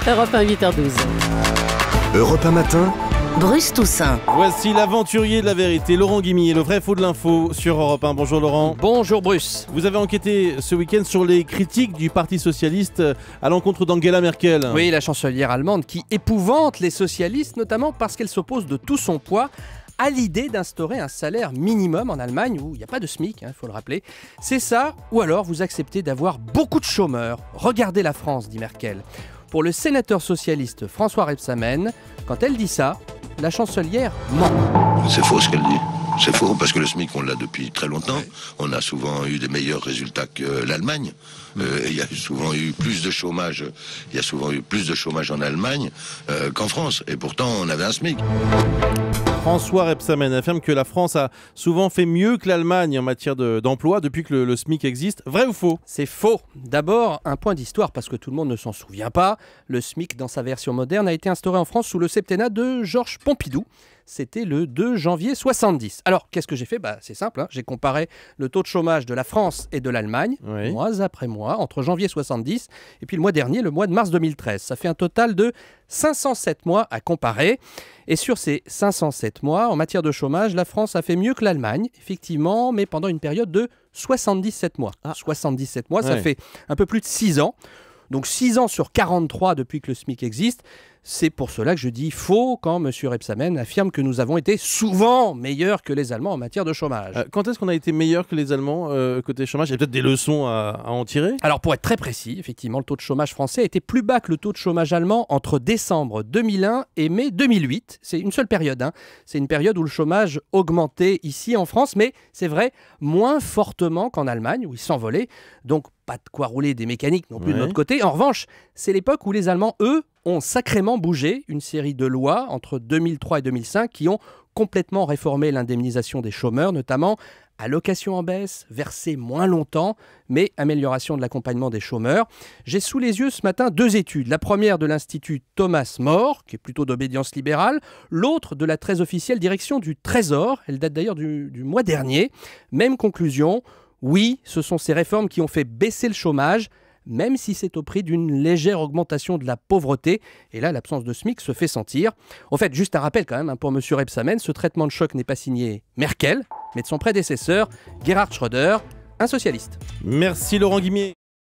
Europe 1, 8h12. Europe 1 matin. Bruce Toussaint. Voici l'aventurier de la vérité, Laurent Guimier, le vrai faux de l'info sur Europe 1. Bonjour Laurent. Bonjour Bruce. Vous avez enquêté ce week-end sur les critiques du Parti Socialiste à l'encontre d'Angela Merkel. Oui, la chancelière allemande qui épouvante les socialistes, notamment parce qu'elle s'oppose de tout son poids à l'idée d'instaurer un salaire minimum en Allemagne où il n'y a pas de SMIC, il faut le rappeler. C'est ça, ou alors vous acceptez d'avoir beaucoup de chômeurs. Regardez la France, dit Merkel. Pour le sénateur socialiste François Rebsamen, quand elle dit ça, la chancelière ment. C'est faux ce qu'elle dit. C'est faux parce que le SMIC, on l'a depuis très longtemps. On a souvent eu des meilleurs résultats que l'Allemagne. Il y a souvent eu plus de chômage. Il y a souvent eu plus de chômage en Allemagne qu'en France. Et pourtant, on avait un SMIC. François Rebsamen affirme que la France a souvent fait mieux que l'Allemagne en matière d'emploi depuis que le SMIC existe. Vrai ou faux ? C'est faux. D'abord, un point d'histoire parce que tout le monde ne s'en souvient pas. Le SMIC, dans sa version moderne, a été instauré en France sous le septennat de Georges Pompidou. C'était le 2 janvier 70. Alors, qu'est-ce que j'ai fait ? C'est simple, j'ai comparé le taux de chômage de la France et de l'Allemagne, mois après mois, entre janvier 70 et puis le mois dernier, le mois de mars 2013. Ça fait un total de 507 mois à comparer. Et sur ces 507 mois, en matière de chômage, la France a fait mieux que l'Allemagne, effectivement, mais pendant une période de 77 mois. 77 mois, ça fait un peu plus de 6 ans. Donc 6 ans sur 43 depuis que le SMIC existe. C'est pour cela que je dis faux quand M. Rebsamen affirme que nous avons été souvent meilleurs que les Allemands en matière de chômage. Quand est-ce qu'on a été meilleurs que les Allemands côté chômage ? Il y a peut-être des leçons à en tirer ? Alors pour être très précis, effectivement, le taux de chômage français a été plus bas que le taux de chômage allemand entre décembre 2001 et mai 2008. C'est une seule période. C'est une période où le chômage augmentait ici en France, mais c'est vrai, moins fortement qu'en Allemagne, où il s'envolait. Donc pas de quoi rouler des mécaniques non plus de notre côté. En revanche, c'est l'époque où les Allemands, eux, ont sacrément bougé. Une série de lois entre 2003 et 2005 qui ont complètement réformé l'indemnisation des chômeurs, notamment allocation en baisse, versée moins longtemps, mais amélioration de l'accompagnement des chômeurs. J'ai sous les yeux ce matin 2 études. La première de l'Institut Thomas More, qui est plutôt d'obédience libérale, l'autre de la très officielle direction du Trésor. Elle date d'ailleurs du mois dernier. Même conclusion. Oui, ce sont ces réformes qui ont fait baisser le chômage, même si c'est au prix d'une légère augmentation de la pauvreté. Et là, l'absence de SMIC se fait sentir. En fait, juste un rappel quand même, pour M. Rebsamen, ce traitement de choc n'est pas signé Merkel, mais de son prédécesseur, Gerhard Schröder, un socialiste. Merci Laurent Guimier.